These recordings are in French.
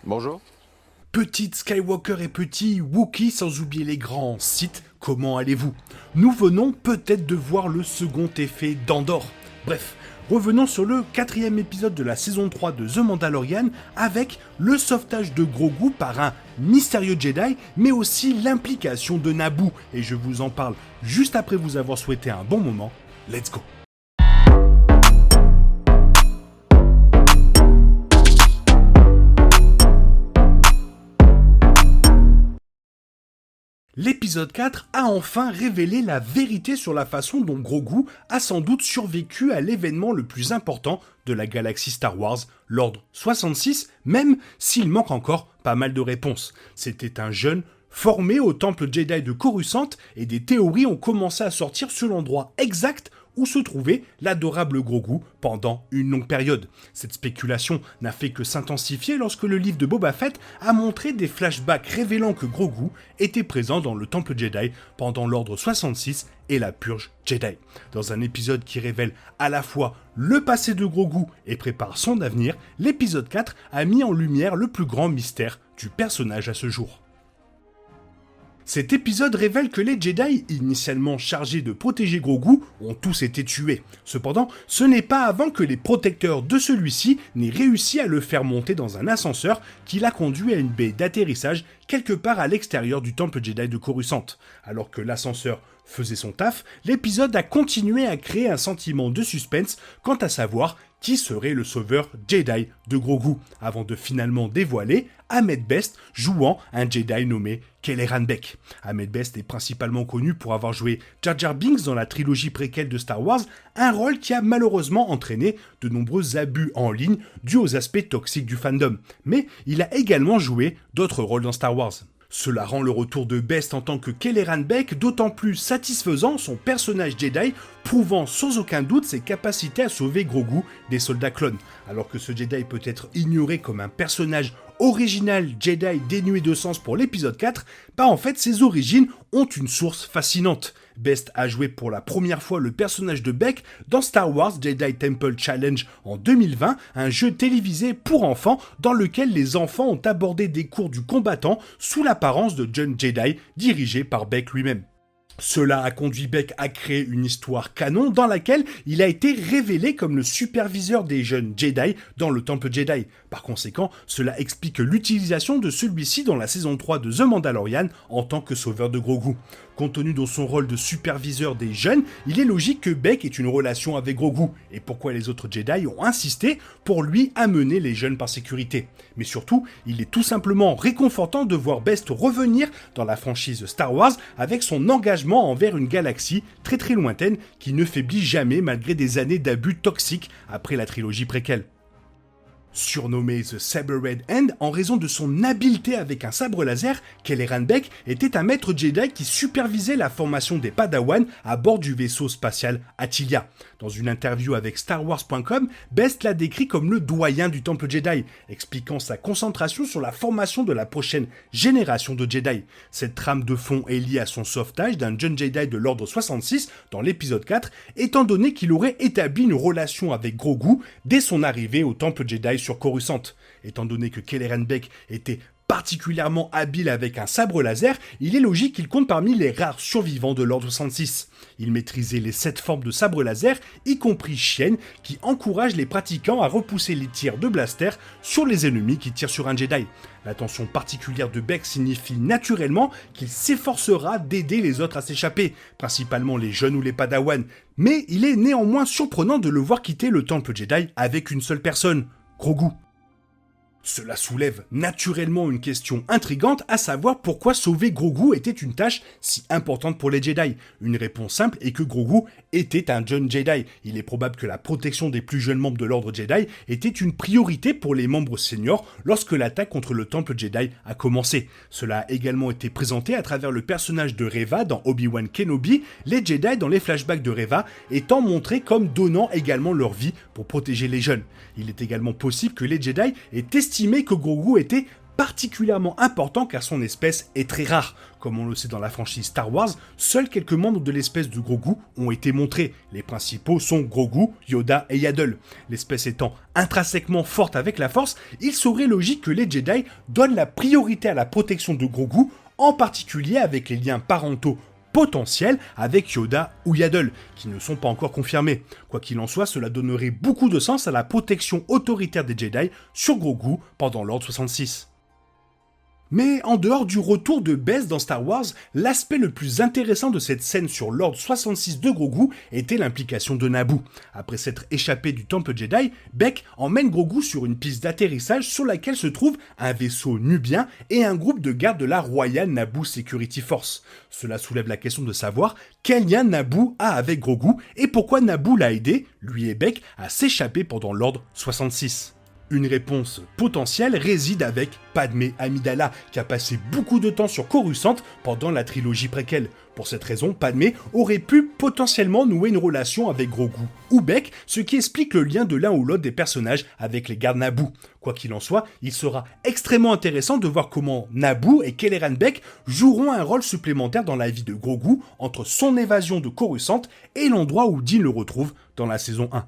Bonjour. Petite Skywalker et petit Wookie, sans oublier les grands Sith, comment allez-vous? Nous venons peut-être de voir le second effet d'Andor. Bref, revenons sur le 4e épisode de la saison 3 de The Mandalorian avec le sauvetage de Grogu par un mystérieux Jedi, mais aussi l'implication de Naboo. Et je vous en parle juste après vous avoir souhaité un bon moment. Let's go! L'épisode 4 a enfin révélé la vérité sur la façon dont Grogu a sans doute survécu à l'événement le plus important de la galaxie Star Wars, l'Ordre 66, même s'il manque encore pas mal de réponses. C'était un jeune formé au temple Jedi de Coruscant et des théories ont commencé à sortir sur l'endroit exact où se trouvait l'adorable Grogu pendant une longue période. Cette spéculation n'a fait que s'intensifier lorsque le livre de Boba Fett a montré des flashbacks révélant que Grogu était présent dans le temple Jedi pendant l'Ordre 66 et la purge Jedi. Dans un épisode qui révèle à la fois le passé de Grogu et prépare son avenir, l'épisode 4 a mis en lumière le plus grand mystère du personnage à ce jour. Cet épisode révèle que les Jedi, initialement chargés de protéger Grogu, ont tous été tués. Cependant, ce n'est pas avant que les protecteurs de celui-ci n'aient réussi à le faire monter dans un ascenseur qui l'a conduit à une baie d'atterrissage quelque part à l'extérieur du temple Jedi de Coruscant. Alors que l'ascenseur faisait son taf, l'épisode a continué à créer un sentiment de suspense quant à savoir qui serait le sauveur Jedi de Grogu, avant de finalement dévoiler Ahmed Best jouant un Jedi nommé Kelleran Beq. Ahmed Best est principalement connu pour avoir joué Jar Jar Binks dans la trilogie préquelle de Star Wars, un rôle qui a malheureusement entraîné de nombreux abus en ligne dus aux aspects toxiques du fandom. Mais il a également joué d'autres rôles dans Star Wars. Cela rend le retour de Best en tant que Kelleran Beq d'autant plus satisfaisant, son personnage Jedi prouvant sans aucun doute ses capacités à sauver Grogu des soldats clones. Alors que ce Jedi peut être ignoré comme un personnage original Jedi dénué de sens pour l'épisode 4, en fait ses origines ont une source fascinante. Best a joué pour la première fois le personnage de Beq dans Star Wars Jedi Temple Challenge en 2020, un jeu télévisé pour enfants dans lequel les enfants ont abordé des cours du combattant sous l'apparence de jeunes Jedi dirigés par Beq lui-même. Cela a conduit Beq à créer une histoire canon dans laquelle il a été révélé comme le superviseur des jeunes Jedi dans le temple Jedi. Par conséquent, cela explique l'utilisation de celui-ci dans la saison 3 de The Mandalorian en tant que sauveur de Grogu. Compte tenu de son rôle de superviseur des jeunes, il est logique que Beq ait une relation avec Grogu, et pourquoi les autres Jedi ont insisté pour lui amener les jeunes par sécurité. Mais surtout, il est tout simplement réconfortant de voir Best revenir dans la franchise Star Wars avec son engagement envers une galaxie très très lointaine qui ne faiblit jamais malgré des années d'abus toxiques après la trilogie préquelle. Surnommé The Saber Red Hand en raison de son habileté avec un sabre laser, Kelleran Beq était un maître Jedi qui supervisait la formation des Padawan à bord du vaisseau spatial Attilia. Dans une interview avec StarWars.com, Best l'a décrit comme le doyen du temple Jedi, expliquant sa concentration sur la formation de la prochaine génération de Jedi. Cette trame de fond est liée à son sauvetage d'un jeune Jedi de l'Ordre 66 dans l'épisode 4, étant donné qu'il aurait établi une relation avec Grogu dès son arrivée au temple Jedi sur Coruscant. Étant donné que Kelleran Beq était particulièrement habile avec un sabre laser, il est logique qu'il compte parmi les rares survivants de l'Ordre 66. Il maîtrisait les 7 formes de sabre laser, y compris Chienne, qui encourage les pratiquants à repousser les tirs de blaster sur les ennemis qui tirent sur un Jedi. L'attention particulière de Beq signifie naturellement qu'il s'efforcera d'aider les autres à s'échapper, principalement les jeunes ou les Padawan, mais il est néanmoins surprenant de le voir quitter le temple Jedi avec une seule personne, Grogu. Cela soulève naturellement une question intrigante, à savoir pourquoi sauver Grogu était une tâche si importante pour les Jedi. Une réponse simple est que Grogu était un jeune Jedi. Il est probable que la protection des plus jeunes membres de l'ordre Jedi était une priorité pour les membres seniors lorsque l'attaque contre le temple Jedi a commencé. Cela a également été présenté à travers le personnage de Reva dans Obi-Wan Kenobi, les Jedi dans les flashbacks de Reva étant montrés comme donnant également leur vie pour protéger les jeunes. Il est également possible que les Jedi aient estimé que Grogu était particulièrement important car son espèce est très rare. Comme on le sait dans la franchise Star Wars, seuls quelques membres de l'espèce de Grogu ont été montrés. Les principaux sont Grogu, Yoda et Yaddle. L'espèce étant intrinsèquement forte avec la Force, il serait logique que les Jedi donnent la priorité à la protection de Grogu, en particulier avec les liens parentaux potentiels avec Yoda ou Yaddle, qui ne sont pas encore confirmés. Quoi qu'il en soit, cela donnerait beaucoup de sens à la protection autoritaire des Jedi sur Grogu pendant l'Ordre 66. Mais en dehors du retour de Bess dans Star Wars, l'aspect le plus intéressant de cette scène sur l'Ordre 66 de Grogu était l'implication de Naboo. Après s'être échappé du Temple Jedi, Bek emmène Grogu sur une piste d'atterrissage sur laquelle se trouve un vaisseau nubien et un groupe de gardes de la Royal Naboo Security Force. Cela soulève la question de savoir quel lien Naboo a avec Grogu et pourquoi Naboo l'a aidé, lui et Bek, à s'échapper pendant l'Ordre 66. Une réponse potentielle réside avec Padmé Amidala, qui a passé beaucoup de temps sur Coruscant pendant la trilogie préquelle. Pour cette raison, Padmé aurait pu potentiellement nouer une relation avec Grogu ou Bek, ce qui explique le lien de l'un ou l'autre des personnages avec les gardes Naboo. Quoi qu'il en soit, il sera extrêmement intéressant de voir comment Naboo et Kelleran Bek joueront un rôle supplémentaire dans la vie de Grogu entre son évasion de Coruscant et l'endroit où Din le retrouve dans la saison 1.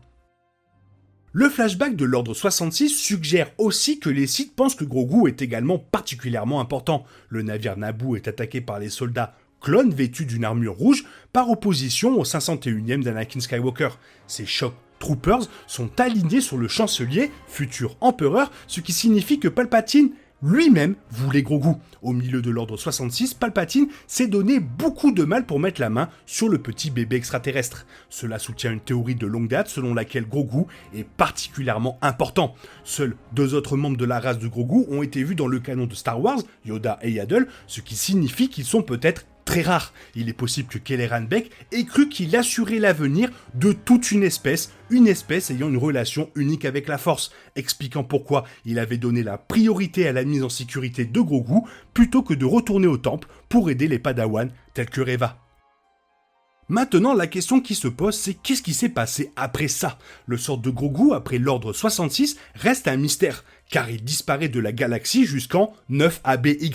Le flashback de l'Ordre 66 suggère aussi que les Sith pensent que Grogu est également particulièrement important. Le navire Naboo est attaqué par les soldats clones vêtus d'une armure rouge par opposition au 501e d'Anakin Skywalker. Ces Shock Troopers sont alignés sur le chancelier, futur empereur, ce qui signifie que Palpatine lui-même voulait Grogu. Au milieu de l'Ordre 66, Palpatine s'est donné beaucoup de mal pour mettre la main sur le petit bébé extraterrestre. Cela soutient une théorie de longue date selon laquelle Grogu est particulièrement important. Seuls 2 autres membres de la race de Grogu ont été vus dans le canon de Star Wars, Yoda et Yaddle, ce qui signifie qu'ils sont peut-être très rares. Il est possible que Kelleran Bek ait cru qu'il assurait l'avenir de toute une espèce ayant une relation unique avec la Force, expliquant pourquoi il avait donné la priorité à la mise en sécurité de Grogu plutôt que de retourner au temple pour aider les Padawans tels que Reva. Maintenant, la question qui se pose, c'est qu'est-ce qui s'est passé après ça ? Le sort de Grogu après l'Ordre 66 reste un mystère, car il disparaît de la galaxie jusqu'en 9 ABY.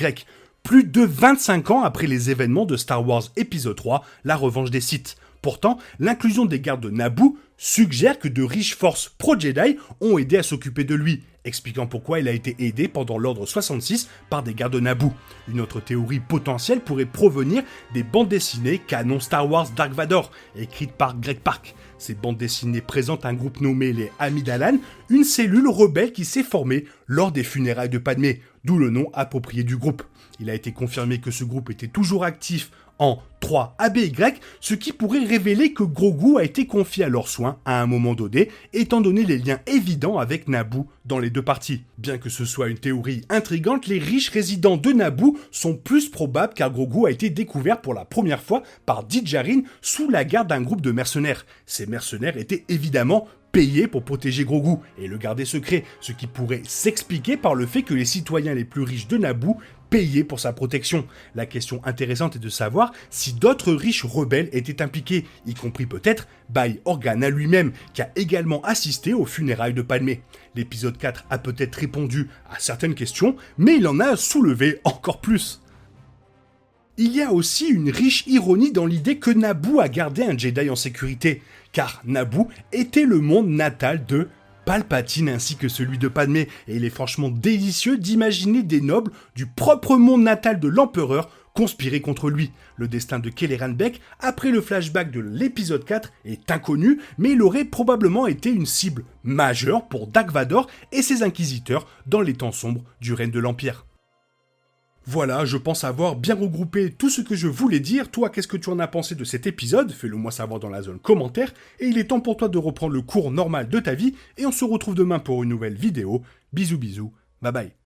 Plus de 25 ans après les événements de Star Wars épisode 3, la revanche des Sith. Pourtant, l'inclusion des gardes de Naboo suggère que de riches forces pro-Jedi ont aidé à s'occuper de lui, expliquant pourquoi il a été aidé pendant l'Ordre 66 par des gardes de Naboo. Une autre théorie potentielle pourrait provenir des bandes dessinées canon Star Wars Dark Vador, écrites par Greg Pak. Ces bandes dessinées présentent un groupe nommé les Amidalanes, une cellule rebelle qui s'est formée lors des funérailles de Padmé, d'où le nom approprié du groupe. Il a été confirmé que ce groupe était toujours actif en 3 ABY, ce qui pourrait révéler que Grogu a été confié à leurs soins à un moment donné, étant donné les liens évidents avec Naboo dans les 2 parties. Bien que ce soit une théorie intrigante, les riches résidents de Naboo sont plus probables car Grogu a été découvert pour la première fois par Din Djarin sous la garde d'un groupe de mercenaires. Ces mercenaires étaient évidemment payés pour protéger Grogu et le garder secret, ce qui pourrait s'expliquer par le fait que les citoyens les plus riches de Naboo payaient pour sa protection. La question intéressante est de savoir si d'autres riches rebelles étaient impliqués, y compris peut-être Bail Organa lui-même, qui a également assisté aux funérailles de Padmé. L'épisode 4 a peut-être répondu à certaines questions, mais il en a soulevé encore plus. Il y a aussi une riche ironie dans l'idée que Naboo a gardé un Jedi en sécurité, car Naboo était le monde natal de Palpatine ainsi que celui de Padmé, et il est franchement délicieux d'imaginer des nobles du propre monde natal de l'empereur conspirer contre lui. Le destin de Kelleran Bek, après le flashback de l'épisode 4, est inconnu, mais il aurait probablement été une cible majeure pour Dark Vador et ses inquisiteurs dans les temps sombres du règne de l'Empire. Voilà, je pense avoir bien regroupé tout ce que je voulais dire. Toi, qu'est-ce que tu en as pensé de cet épisode ? Fais-le moi savoir dans la zone commentaire. Et il est temps pour toi de reprendre le cours normal de ta vie. Et on se retrouve demain pour une nouvelle vidéo. Bisous bisous, bye bye.